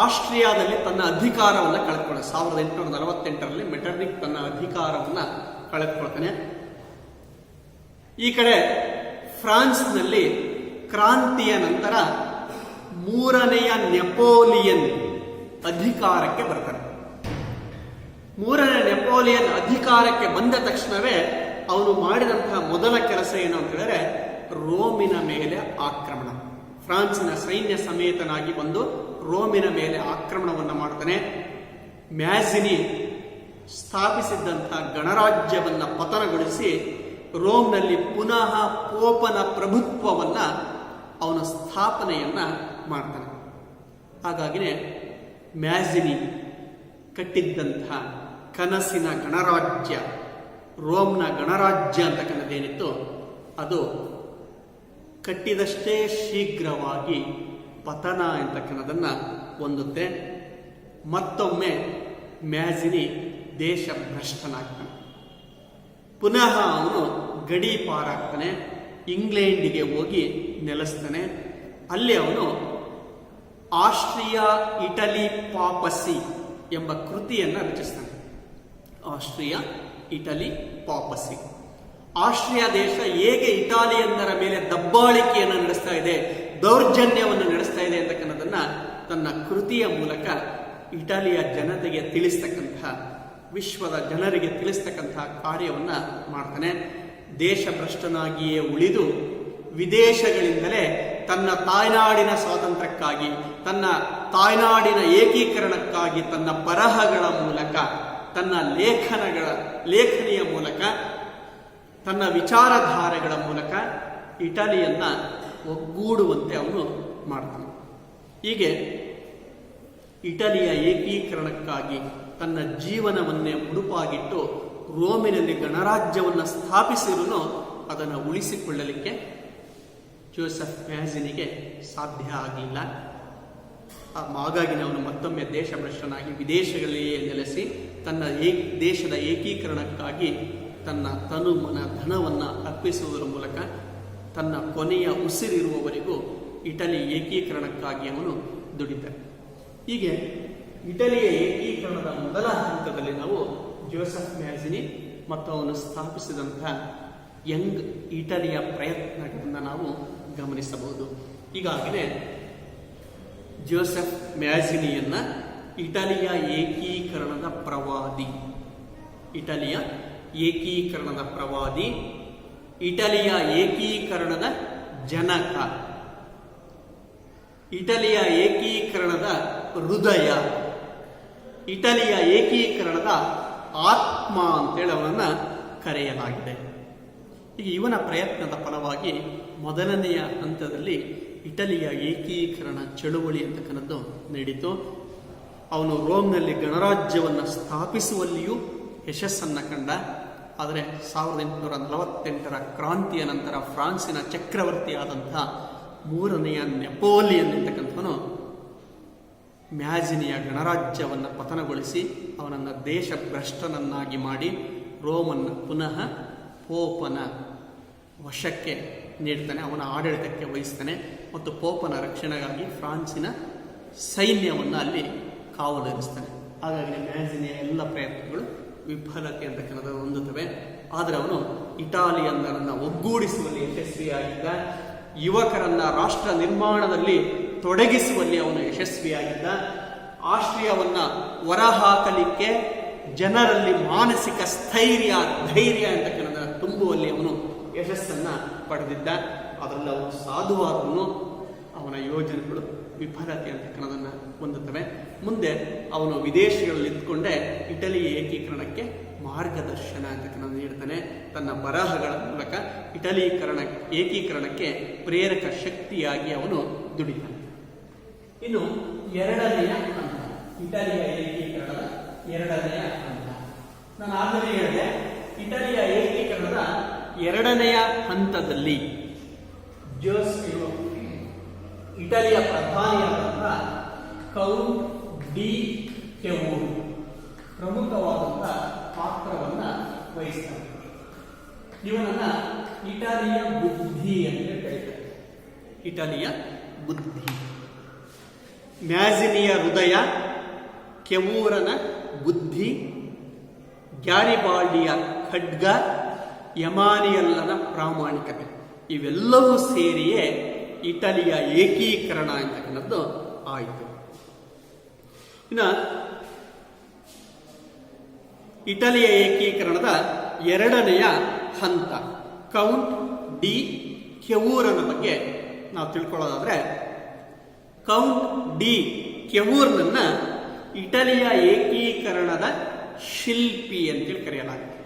ಆಸ್ಟ್ರಿಯಾದಲ್ಲಿ ತನ್ನ ಅಧಿಕಾರವನ್ನು ಕಳೆದುಕೊಂಡ 1848ರಲ್ಲಿ ಮೆಟರ್ನಿಕ್ ತನ್ನ ಅಧಿಕಾರವನ್ನು ಕಳೆದುಕೊಳ್ತಾನೆ. ಈ ಕಡೆ ಫ್ರಾನ್ಸ್ನಲ್ಲಿ ಕ್ರಾಂತಿಯ ನಂತರ 3ನೇ ನೆಪೋಲಿಯನ್ ಅಧಿಕಾರಕ್ಕೆ ಬರ್ತಾನೆ. 3ನೇ ನೆಪೋಲಿಯನ್ ಅಧಿಕಾರಕ್ಕೆ ಬಂದ ತಕ್ಷಣವೇ ಅವನು ಮಾಡಿದಂತಹ ಮೊದಲ ಕೆಲಸ ಏನು ಅಂತ ಹೇಳಿದ್ರೆ ರೋಮಿನ ಮೇಲೆ ಆಕ್ರಮಣ. ಫ್ರಾನ್ಸಿನ ಸೈನ್ಯ ಸಮೇತನಾಗಿ ಬಂದು ರೋಮಿನ ಮೇಲೆ ಆಕ್ರಮಣವನ್ನು ಮಾಡ್ತಾನೆ. ಮ್ಯಾಜಿನಿ ಸ್ಥಾಪಿಸಿದ್ದಂತಹ ಗಣರಾಜ್ಯವನ್ನ ಪತನಗೊಳಿಸಿ ರೋಮ್ನಲ್ಲಿ ಪುನಃ ಪೋಪನ ಪ್ರಭುತ್ವವನ್ನ ಅವನ ಸ್ಥಾಪನೆಯನ್ನ ಮಾಡ್ತಾನೆ. ಹಾಗಾಗಿನೇ ಮ್ಯಾಜಿನಿ ಕಟ್ಟಿದ್ದಂತಹ ಕನಸಿನ ಗಣರಾಜ್ಯ, ರೋಮ್ನ ಗಣರಾಜ್ಯ ಅಂತಕ್ಕಂಥದ್ದೇನಿತ್ತು ಅದು ಕಟ್ಟಿದಷ್ಟೇ ಶೀಘ್ರವಾಗಿ ಪತನ ಅಂತಕ್ಕನ್ನೋದನ್ನ ಹೊಂದುತ್ತೆ. ಮತ್ತೊಮ್ಮೆ ಮ್ಯಾಜಿನಿ ದೇಶ ಭ್ರಷ್ಟನಾಗ್ತಾನೆ. ಪುನಃ ಅವನು ಗಡಿ ಪಾರಾಗ್ತಾನೆ. ಇಂಗ್ಲೆಂಡಿಗೆ ಹೋಗಿ ನೆಲೆಸ್ತಾನೆ. ಅಲ್ಲಿ ಅವನು ಆಸ್ಟ್ರಿಯಾ ಇಟಲಿ ಪಾಪಸಿ ಎಂಬ ಕೃತಿಯನ್ನು ರಚಿಸ್ತಾನೆ. Austria Italy papacy. ಆಸ್ಟ್ರಿಯಾ ದೇಶ ಹೇಗೆ ಇಟಾಲಿಯನ್ನರ ಮೇಲೆ ದಬ್ಬಾಳಿಕೆಯನ್ನು ನಡೆಸ್ತಾ ಇದೆ, ದೌರ್ಜನ್ಯವನ್ನು ನಡೆಸ್ತಾ ಇದೆ ಅಂತಕ್ಕನ್ನೋದನ್ನ ತನ್ನ ಕೃತಿಯ ಮೂಲಕ ಇಟಲಿಯ ಜನತೆಗೆ ತಿಳಿಸ್ತಕ್ಕಂತಹ, ವಿಶ್ವದ ಜನರಿಗೆ ತಿಳಿಸ್ತಕ್ಕಂತಹ ಕಾರ್ಯವನ್ನ ಮಾಡ್ತಾನೆ. ದೇಶಭ್ರಷ್ಟನಾಗಿಯೇ ಉಳಿದು ವಿದೇಶಗಳಿಂದಲೇ ತನ್ನ ತಾಯ್ನಾಡಿನ ಸ್ವಾತಂತ್ರ್ಯಕ್ಕಾಗಿ, ತನ್ನ ತಾಯ್ನಾಡಿನ ಏಕೀಕರಣಕ್ಕಾಗಿ ತನ್ನ ಬರಹಗಳ ಮೂಲಕ, ತನ್ನ ಲೇಖನಿಯ ಮೂಲಕ, ತನ್ನ ವಿಚಾರಧಾರೆಗಳ ಮೂಲಕ ಇಟಲಿಯನ್ನ ಒಗ್ಗೂಡುವಂತೆ ಅವನು ಮಾಡ್ತಾನೆ. ಹೀಗೆ ಇಟಲಿಯ ಏಕೀಕರಣಕ್ಕಾಗಿ ತನ್ನ ಜೀವನವನ್ನೇ ಮುಡುಪಾಗಿಟ್ಟು ರೋಮಿನಲ್ಲಿ ಗಣರಾಜ್ಯವನ್ನು ಸ್ಥಾಪಿಸಿರೂ ಅದನ್ನು ಉಳಿಸಿಕೊಳ್ಳಲಿಕ್ಕೆ ಜೋಸೆಫ್ ಮ್ಯಾಜಿನಿಗೆ ಸಾಧ್ಯ ಆಗಲಿಲ್ಲ. ಹಾಗಾಗಿ ಅವನು ಮತ್ತೊಮ್ಮೆ ದೇಶಭ್ರಷ್ಟನಾಗಿ ವಿದೇಶಗಳಲ್ಲಿಯೇ ನೆಲೆಸಿ ತನ್ನ ದೇಶದ ಏಕೀಕರಣಕ್ಕಾಗಿ ತನ್ನ ತನು ಮನ ಧನವನ್ನು ಅರ್ಪಿಸುವುದರ ಮೂಲಕ ತನ್ನ ಕೊನೆಯ ಉಸಿರಿರುವವರೆಗೂ ಇಟಲಿ ಏಕೀಕರಣಕ್ಕಾಗಿ ಅವನು ದುಡಿತಾನೆ. ಹೀಗೆ ಇಟಲಿಯ ಏಕೀಕರಣದ ಮೊದಲ ಹಂತದಲ್ಲಿ ನಾವು ಜೋಸೆಫ್ ಮ್ಯಾಜಿನಿ ಮತ್ತು ಅವನು ಸ್ಥಾಪಿಸಿದಂತಹ ಯಂಗ್ ಇಟಲಿಯ ಪ್ರಯತ್ನಗಳನ್ನು ನಾವು ಗಮನಿಸಬಹುದು. ಈಗಾಗಲೇ ಜೋಸೆಫ್ ಮ್ಯಾಜಿನಿಯನ್ನ ಇಟಲಿಯ ಏಕೀಕರಣದ ಪ್ರವಾದಿ, ಇಟಲಿಯ ಏಕೀಕರಣದ ಪ್ರವಾದಿ, ಇಟಲಿಯ ಏಕೀಕರಣದ ಜನಕ, ಇಟಲಿಯ ಏಕೀಕರಣದ ಹೃದಯ, ಇಟಲಿಯ ಏಕೀಕರಣದ ಆತ್ಮ ಅಂತೇಳಿ ಅವನನ್ನು ಕರೆಯಲಾಗಿದೆ. ಈಗ ಇವನ ಪ್ರಯತ್ನದ ಫಲವಾಗಿ ಮೊದಲನೆಯ ಹಂತದಲ್ಲಿ ಇಟಲಿಯ ಏಕೀಕರಣ ಚಳುವಳಿ ಅಂತಕ್ಕಂಥದ್ದು ನಡೀತು. ಅವನು ರೋಮ್ನಲ್ಲಿ ಗಣರಾಜ್ಯವನ್ನು ಸ್ಥಾಪಿಸುವಲ್ಲಿಯೂ ಯಶಸ್ಸನ್ನು ಕಂಡ. ಆದರೆ 1848ರ ಕ್ರಾಂತಿಯ ನಂತರ ಫ್ರಾನ್ಸಿನ ಚಕ್ರವರ್ತಿಯಾದಂತಹ ಮೂರನೆಯ ನೆಪೋಲಿಯನ್ ಅಂತಕ್ಕಂಥವನು ಮ್ಯಾಜಿನಿಯ ಗಣರಾಜ್ಯವನ್ನು ಪತನಗೊಳಿಸಿ ಅವನನ್ನು ದೇಶ ಭ್ರಷ್ಟನನ್ನಾಗಿ ಮಾಡಿ ರೋಮನ್ನು ಪುನಃ ಪೋಪನ ವಶಕ್ಕೆ ನೀಡ್ತಾನೆ, ಅವನ ಆಡಳಿತಕ್ಕೆ ವಹಿಸ್ತಾನೆ ಮತ್ತು ಪೋಪನ ರಕ್ಷಣೆಗಾಗಿ ಫ್ರಾನ್ಸಿನ ಸೈನ್ಯವನ್ನು ಅಲ್ಲಿ ಕಾವಲಿರಿಸ್ತಾನೆ. ಹಾಗಾಗಿ ಮ್ಯಾಜಿನಿಯ ಎಲ್ಲ ಪ್ರಯತ್ನಗಳು ವಿಫಲತೆ ಅಂತಕ್ಕಂಥದ್ದು ಹೊಂದುತ್ತವೆ. ಆದರೆ ಅವನು ಇಟಾಲಿಯನ್ನರನ್ನು ಒಗ್ಗೂಡಿಸುವಲ್ಲಿ ಯಶಸ್ವಿಯಾಗಿದ್ದ, ಯುವಕರನ್ನ ರಾಷ್ಟ್ರ ನಿರ್ಮಾಣದಲ್ಲಿ ತೊಡಗಿಸುವಲ್ಲಿ ಅವನು ಯಶಸ್ವಿಯಾಗಿದ್ದ, ಆಸ್ಟ್ರಿಯಾವನ್ನ ಹೊರಹಾಕಲಿಕ್ಕೆ ಜನರಲ್ಲಿ ಮಾನಸಿಕ ಸ್ಥೈರ್ಯ, ಧೈರ್ಯ ಅಂತಕ್ಕಂಥ ತುಂಬುವಲ್ಲಿ ಅವನು ಯಶಸ್ಸನ್ನ ಪಡೆದಿದ್ದ. ಅದರಲ್ಲಿ ಅವನು ಸಾಧುವಾದನು, ಅವನ ಯೋಜನೆಗಳು ವಿಫಲತೆ ಅಂತಕ್ಕನ್ನೋದನ್ನು ಹೊಂದುತ್ತವೆ. ಮುಂದೆ ಅವನು ವಿದೇಶಗಳಲ್ಲಿ ಇದ್ದುಕೊಂಡೇ ಇಟಲಿಯ ಏಕೀಕರಣಕ್ಕೆ ಮಾರ್ಗದರ್ಶನ ಅಂತಕ್ಕನ್ನೋದು ನೀಡ್ತಾನೆ. ತನ್ನ ಬರಹಗಳ ಮೂಲಕ ಏಕೀಕರಣಕ್ಕೆ ಪ್ರೇರಕ ಶಕ್ತಿಯಾಗಿ ಅವನು ದುಡಿತಾನೆ. ಇನ್ನು ಎರಡನೆಯ ಹಂತ, ಇಟಲಿಯ ಏಕೀಕರಣದ ಎರಡನೆಯ ಹಂತ. ನಾನು ಆಗಲೇ ಹೇಳಿದೆ, ಇಟಲಿಯ ಏಕೀಕರಣದ ಎರಡನೆಯ ಹಂತದಲ್ಲಿ ಇಟಲಿಯ ಪ್ರಧಾನಿಯಾದಂತಹ ಕೌಂಟ್ ಡಿ ಕೆವೂರ್ ಪ್ರಮುಖವಾದಂತಹ ಪಾತ್ರವನ್ನ ವಹಿಸ್ತಾನೆ. ಇವನನ್ನ ಇಟಲಿಯ ಬುದ್ಧಿ ಅಂತ ಕರೀತಾರೆ. ಇಟಲಿಯ ಬುದ್ಧಿ, ಮ್ಯಾಜಿನಿಯ ಹೃದಯ, ಕೆವೂರನ ಬುದ್ಧಿ, ಗ್ಯಾರಿಬಾಲ್ಡಿಯ ಖಡ್ಗ, ಯಮಾನಿಯಲ್ಲನ ಪ್ರಾಮಾಣಿಕತೆ, ಇವೆಲ್ಲವೂ ಸೇರಿಯೇ ಇಟಲಿಯ ಏಕೀಕರಣ ಅಂತಕ್ಕಂಥದ್ದು ಆಯಿತು. ಇನ್ನು ಇಟಲಿಯ ಏಕೀಕರಣದ ಎರಡನೆಯ ಹಂತ ಕೌಂಟ್ ಡಿ ಕೆವೂರನ ಬಗ್ಗೆ ನಾವು ತಿಳ್ಕೊಳ್ಳೋದಾದ್ರೆ, ಕೌಂಟ್ ಡಿ ಕೆವೂರ್ನನ್ನ ಇಟಲಿಯ ಏಕೀಕರಣದ ಶಿಲ್ಪಿ ಅಂತೇಳಿ ಕರೆಯಲಾಗುತ್ತೆ.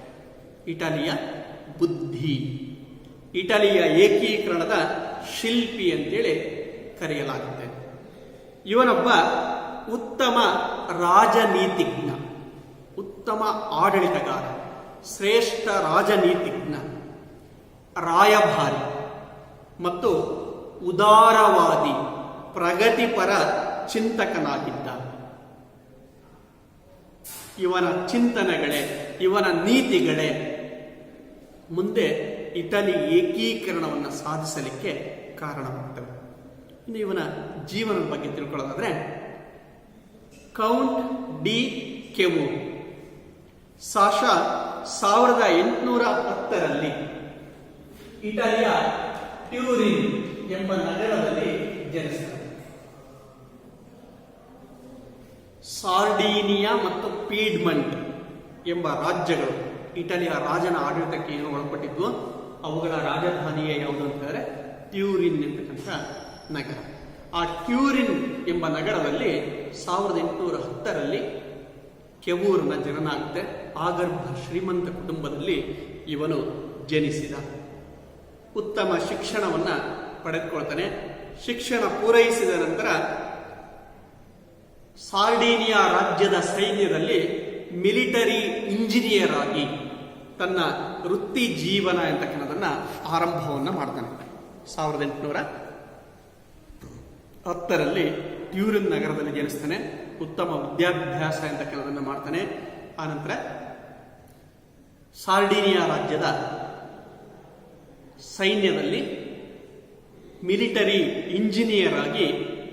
ಇಟಲಿಯ ಬುದ್ಧಿ, ಇಟಲಿಯ ಏಕೀಕರಣದ ಶಿಲ್ಪಿ ಅಂತೇಳಿ ಕರೆಯಲಾಗುತ್ತೆ. ಇವನೊಬ್ಬ ಉತ್ತಮ ರಾಜನೀತಿಜ್ಞ, ಉತ್ತಮ ಆಡಳಿತಗಾರ, ಶ್ರೇಷ್ಠ ರಾಜನೀತಿಜ್ಞ, ರಾಯಭಾರಿ ಮತ್ತು ಉದಾರವಾದಿ, ಪ್ರಗತಿಪರ ಚಿಂತಕನಾಗಿದ್ದ. ಇವನ ಚಿಂತನೆಗಳೇ, ಇವನ ನೀತಿಗಳೇ ಮುಂದೆ ಇಟಲಿ ಏಕೀಕರಣವನ್ನು ಸಾಧಿಸಲಿಕ್ಕೆ ಕಾರಣವಾಗ್ತವೆ. ಇನ್ನು ಇವನ ಜೀವನದ ಬಗ್ಗೆ ತಿಳ್ಕೊಳ್ಳೋದಾದ್ರೆ, ಕೌಂಟ್ ಡಿ ಕೆವೂರ್ 1810ರಲ್ಲಿ ಇಟಲಿಯ ಟ್ಯೂರಿನ್ ಎಂಬ ನಗರದಲ್ಲಿ ಜನಿಸ್ತಾರೆ. ಸಾರ್ಡೀನಿಯಾ ಮತ್ತು ಪೀಡ್ಮಂಟ್ ಎಂಬ ರಾಜ್ಯಗಳು ಇಟಲಿಯ ರಾಜನ ಆಡಳಿತಕ್ಕೆ ಏನು ಒಳಪಟ್ಟಿದ್ವು, ಅವುಗಳ ರಾಜಧಾನಿಯೇ ಯಾವುದು ಅಂತಂದರೆ ಟ್ಯೂರಿನ್ ಎಂಬತಕ್ಕಂಥ ನಗರ. ಆ ಟ್ಯೂರಿನ್ ಎಂಬ ನಗರದಲ್ಲಿ 1810ರಲ್ಲಿ ಕೆವೂರ್ನ ಜನನ ಆಗುತ್ತೆ. ಆಗರ್ಭ ಶ್ರೀಮಂತ ಕುಟುಂಬದಲ್ಲಿ ಇವನು ಜನಿಸಿದ. ಉತ್ತಮ ಶಿಕ್ಷಣವನ್ನ ಪಡೆದುಕೊಳ್ತಾನೆ. ಶಿಕ್ಷಣ ಪೂರೈಸಿದ ನಂತರ ಸಾರ್ಡೀನಿಯಾ ರಾಜ್ಯದ ಸೈನ್ಯದಲ್ಲಿ ಮಿಲಿಟರಿ ಇಂಜಿನಿಯರ್ ಆಗಿ ತನ್ನ ವೃತ್ತಿ ಜೀವನ ಅಂತಕ್ಕನ್ನೋದನ್ನ ಆರಂಭವನ್ನು ಮಾಡ್ತಾನೆ. 1810ರಲ್ಲಿ ಟ್ಯೂರಿನ್ ನಗರದಲ್ಲಿ ಜನಿಸ್ತಾನೆ. ಉತ್ತಮ ವಿದ್ಯಾಭ್ಯಾಸ ಅಂತಕ್ಕನ್ನೋದನ್ನು ಮಾಡ್ತಾನೆ. ಆನಂತರ ಸಾರ್ಡೀನಿಯಾ ರಾಜ್ಯದ ಸೈನ್ಯದಲ್ಲಿ ಮಿಲಿಟರಿ ಇಂಜಿನಿಯರ್ ಆಗಿ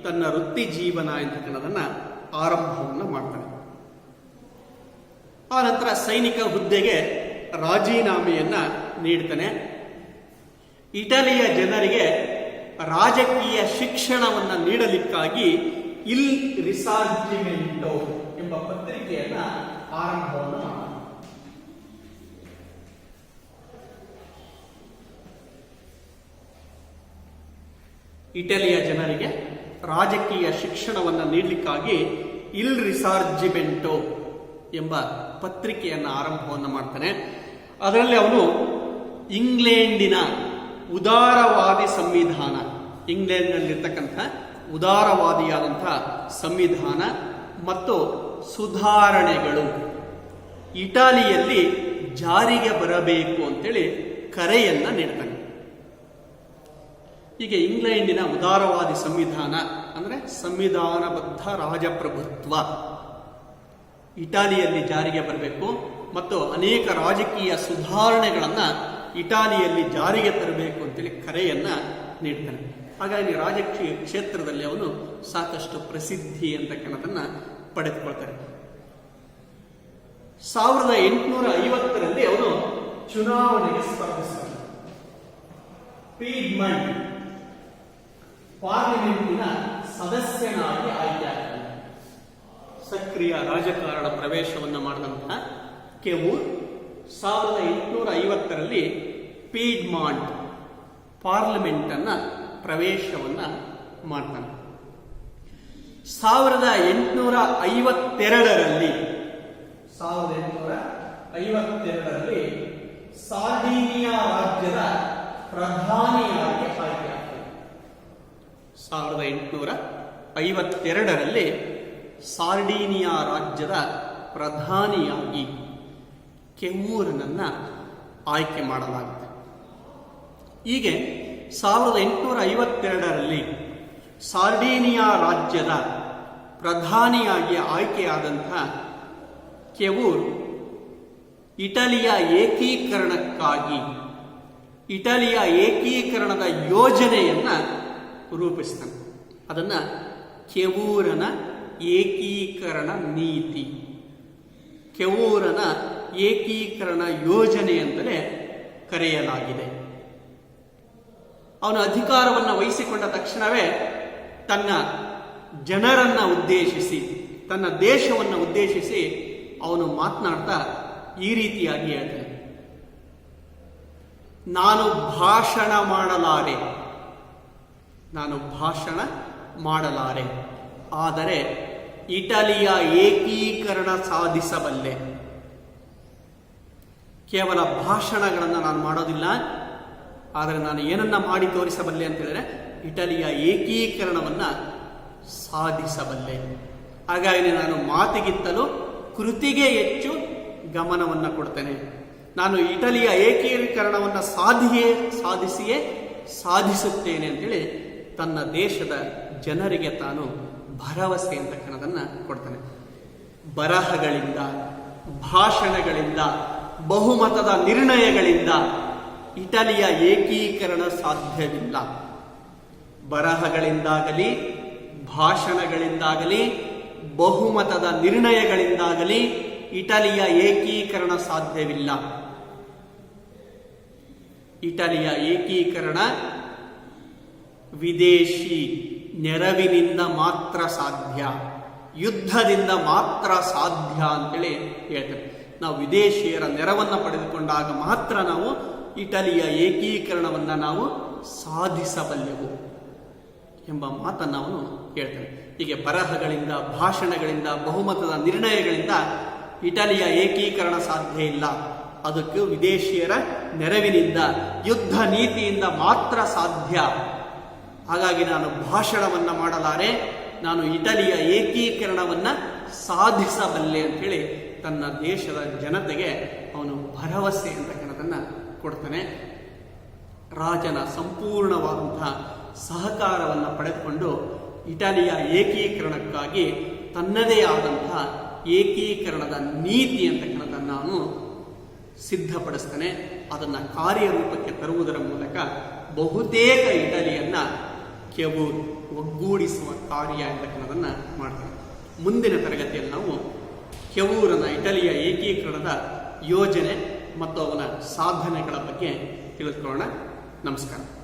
ತನ್ನ ವೃತ್ತಿ ಜೀವನ ಎಂತಕ್ಕನ್ನೋದನ್ನ ಆರಂಭವನ್ನು ಮಾಡ್ತಾನೆ. ಆ ನಂತರ ಸೈನಿಕ ಹುದ್ದೆಗೆ ರಾಜೀನಾಮೆಯನ್ನ ನೀಡ್ತಾನೆ. ಇಟಲಿಯ ಜನರಿಗೆ ರಾಜಕೀಯ ಶಿಕ್ಷಣವನ್ನು ನೀಡಲಿಕ್ಕಾಗಿ ಇಲ್ ರಿಸಾರ್ಜಿಮೆಂಟೋ ಎಂಬ ಪತ್ರಿಕೆಯನ್ನ ಆರಂಭವನ್ನು ಮಾಡ್ತಾನೆ. ಇಟಲಿಯ ಜನರಿಗೆ ರಾಜಕೀಯ ಶಿಕ್ಷಣವನ್ನು ನೀಡಲಿಕ್ಕಾಗಿ ಇಲ್ ರಿಸಾರ್ಜಿಮೆಂಟೋ ಎಂಬ ಪತ್ರಿಕೆಯನ್ನು ಆರಂಭವನ್ನು ಮಾಡ್ತಾನೆ. ಅದರಲ್ಲಿ ಅವನು ಇಂಗ್ಲೆಂಡಿನ ಉದಾರವಾದಿ ಸಂವಿಧಾನ, ಇಂಗ್ಲೆಂಡ್ನಲ್ಲಿರ್ತಕ್ಕಂಥ ಉದಾರವಾದಿಯಾದಂತಹ ಸಂವಿಧಾನ ಮತ್ತು ಸುಧಾರಣೆಗಳು ಇಟಲಿಯಲ್ಲಿ ಜಾರಿಗೆ ಬರಬೇಕು ಅಂತೇಳಿ ಕರೆಯನ್ನ ನೀಡ್ತಾನೆ. ಹೀಗೆ ಇಂಗ್ಲೆಂಡಿನ ಉದಾರವಾದಿ ಸಂವಿಧಾನ ಅಂದ್ರೆ ಸಂವಿಧಾನಬದ್ಧ ರಾಜಪ್ರಭುತ್ವ ಇಟಾಲಿಯಲ್ಲಿ ಜಾರಿಗೆ ಬರಬೇಕು ಮತ್ತು ಅನೇಕ ರಾಜಕೀಯ ಸುಧಾರಣೆಗಳನ್ನ ಇಟಾಲಿಯಲ್ಲಿ ಜಾರಿಗೆ ತರಬೇಕು ಅಂತೇಳಿ ಕರೆಯನ್ನ ನೀಡ್ತಾನೆ. ಹಾಗಾಗಿ ರಾಜಕೀಯ ಕ್ಷೇತ್ರದಲ್ಲಿ ಅವನು ಸಾಕಷ್ಟು ಪ್ರಸಿದ್ಧಿ ಅಂತಕ್ಕನ್ನೋದನ್ನ ಪಡೆದುಕೊಳ್ತಾರೆ. 1850ರಲ್ಲಿ ಅವನು ಚುನಾವಣೆಗೆ ಸ್ಪರ್ಧಿಸ್ತಾನೆ. ಪೀಡ್ಮಂಟ್ ಪಾರ್ಲಿಮೆಂಟಿನ ಸದಸ್ಯನಾಗಿ ಆಯ್ಕೆಯಾಗ್ತಾನೆ. ಸಕ್ರಿಯ ರಾಜಕಾರಣ ಪ್ರವೇಶವನ್ನು ಮಾಡಿದಂತಹ ಕೆವೂರ್ 1850ರಲ್ಲಿ ಪೀಡ್ಮಾಂಟ್ ಪಾರ್ಲಿಮೆಂಟ್ ಅನ್ನ ಪ್ರವೇಶವನ್ನ ಮಾಡ್ತಾನೆ. 1852ರಲ್ಲಿ ಸಾರ್ಡಿನಿಯಾ ರಾಜ್ಯದ ಪ್ರಧಾನಿಯಾಗಿ ಆಯ್ಕೆಯಾಗ್ತಾನೆ. 1852ರಲ್ಲಿ ಸಾರ್ಡಿನಿಯಾ ರಾಜ್ಯದ ಪ್ರಧಾನಿಯಾಗಿ ಕೆವೂರನನ್ನ ಆಯ್ಕೆ ಮಾಡಲಾಗುತ್ತೆ. ಹೀಗೆ 1852ರಲ್ಲಿ ಸಾರ್ಡಿನಿಯಾ ರಾಜ್ಯದ ಪ್ರಧಾನಿಯಾಗಿ ಆಯ್ಕೆಯಾದಂತಹ ಕೆವೂರ್ ಇಟಲಿಯ ಏಕೀಕರಣಕ್ಕಾಗಿ ಇಟಲಿಯ ಏಕೀಕರಣದ ಯೋಜನೆಯನ್ನ ರೂಪಿಸ್ತಾನೆ. ಅದನ್ನ ಕೆವೂರನ ಏಕೀಕರಣ ನೀತಿ, ಕೆವೂರನ ಏಕೀಕರಣ ಯೋಜನೆ ಅಂತಲೇ ಕರೆಯಲಾಗಿದೆ. ಅವನು ಅಧಿಕಾರವನ್ನು ವಹಿಸಿಕೊಂಡ ತಕ್ಷಣವೇ ತನ್ನ ಜನರನ್ನ ಉದ್ದೇಶಿಸಿ, ತನ್ನ ದೇಶವನ್ನು ಉದ್ದೇಶಿಸಿ ಅವನು ಮಾತನಾಡ್ತಾ ಈ ರೀತಿಯಾಗಿ ಹೇಳ್ತಾನೆ: ನಾನು ಭಾಷಣ ಮಾಡಲಾರೆ, ಆದರೆ ಇಟಲಿಯ ಏಕೀಕರಣ ಸಾಧಿಸಬಲ್ಲೆ. ಕೇವಲ ಭಾಷಣಗಳನ್ನು ನಾನು ಮಾಡೋದಿಲ್ಲ, ಆದರೆ ನಾನು ಏನನ್ನ ಮಾಡಿ ತೋರಿಸಬಲ್ಲೆ ಅಂತ ಹೇಳಿದ್ರೆ ಇಟಲಿಯ ಏಕೀಕರಣವನ್ನ ಸಾಧಿಸಬಲ್ಲೆ. ಹಾಗಾಗಿ ನಾನು ಮಾತಿಗಿಂತಲೂ ಕೃತಿಗೆ ಹೆಚ್ಚು ಗಮನವನ್ನು ಕೊಡ್ತೇನೆ. ನಾನು ಇಟಲಿಯ ಏಕೀಕರಣವನ್ನು ಸಾಧಿಸುತ್ತೇನೆ ಅಂತೇಳಿ ತನ್ನ ದೇಶದ ಜನರಿಗೆ ತಾನು ಭರವಸೆ ಅಂತಕ್ಕನ್ನೋದನ್ನ ಕೊಡ್ತಾನೆ. ಬರಹಗಳಿಂದ, ಭಾಷಣಗಳಿಂದ, ಬಹುಮತದ ನಿರ್ಣಯಗಳಿಂದ ಇಟಲಿಯ ಏಕೀಕರಣ ಸಾಧ್ಯವಿಲ್ಲ. ಬರಹಗಳಿಂದಾಗಲಿ, ಭಾಷಣಗಳಿಂದಾಗಲಿ, ಬಹುಮತದ ನಿರ್ಣಯಗಳಿಂದಾಗಲಿ ಇಟಲಿಯ ಏಕೀಕರಣ ಸಾಧ್ಯವಿಲ್ಲ. ಇಟಲಿಯ ಏಕೀಕರಣ ವಿದೇಶಿ ನೆರವಿನಿಂದ ಮಾತ್ರ ಸಾಧ್ಯ, ಯುದ್ಧದಿಂದ ಮಾತ್ರ ಸಾಧ್ಯ ಅಂತೇಳಿ ಹೇಳ್ತಾರೆ. ನಾವು ವಿದೇಶಿಯರ ನೆರವನ್ನು ಪಡೆದುಕೊಂಡಾಗ ಮಾತ್ರ ನಾವು ಇಟಲಿಯ ಏಕೀಕರಣವನ್ನು ನಾವು ಸಾಧಿಸಬಲ್ಲೆವು ಎಂಬ ಮಾತನ್ನು ಅವನು ಹೇಳ್ತಾನೆ. ಹೀಗೆ ಬರಹಗಳಿಂದ, ಭಾಷಣಗಳಿಂದ, ಬಹುಮತದ ನಿರ್ಣಯಗಳಿಂದ ಇಟಲಿಯ ಏಕೀಕರಣ ಸಾಧ್ಯ ಇಲ್ಲ. ಅದಕ್ಕೆ ವಿದೇಶಿಯರ ನೆರವಿನಿಂದ, ಯುದ್ಧ ನೀತಿಯಿಂದ ಮಾತ್ರ ಸಾಧ್ಯ. ಹಾಗಾಗಿ ನಾನು ಭಾಷಣವನ್ನ ಮಾಡಲಾರೆ, ನಾನು ಇಟಲಿಯ ಏಕೀಕರಣವನ್ನ ಸಾಧಿಸಬಲ್ಲೆ ಅಂತೇಳಿ ತನ್ನ ದೇಶದ ಜನತೆಗೆ ಅವನು ಭರವಸೆ ಅಂತಕ್ಕನ್ನೋದನ್ನ ಕೊಡ್ತಾನೆ. ರಾಜನ ಸಂಪೂರ್ಣವಾದಂತಹ ಸಹಕಾರವನ್ನು ಪಡೆದುಕೊಂಡು ಇಟಲಿಯ ಏಕೀಕರಣಕ್ಕಾಗಿ ತನ್ನದೇ ಆದಂತಹ ಏಕೀಕರಣದ ನೀತಿ ಅಂತಕ್ಕನ್ನೋದನ್ನು ಅವನು ಸಿದ್ಧಪಡಿಸ್ತಾನೆ. ಅದನ್ನು ಕಾರ್ಯರೂಪಕ್ಕೆ ತರುವುದರ ಮೂಲಕ ಬಹುತೇಕ ಇಟಲಿಯನ್ನ ಕೆವೂರ್ ಒಗ್ಗೂಡಿಸುವ ಕಾರ್ಯ ಎಂಬುದನ್ನು ಮಾಡ್ತಾರೆ. ಮುಂದಿನ ತರಗತಿಯಲ್ಲಿ ನಾವು ಕೆವೂರನ ಇಟಲಿಯ ಏಕೀಕರಣದ ಯೋಜನೆ ಮತ್ತು ಅವನ ಸಾಧನೆಗಳ ಬಗ್ಗೆ ತಿಳಿದುಕೊಳ್ಳೋಣ. ನಮಸ್ಕಾರ.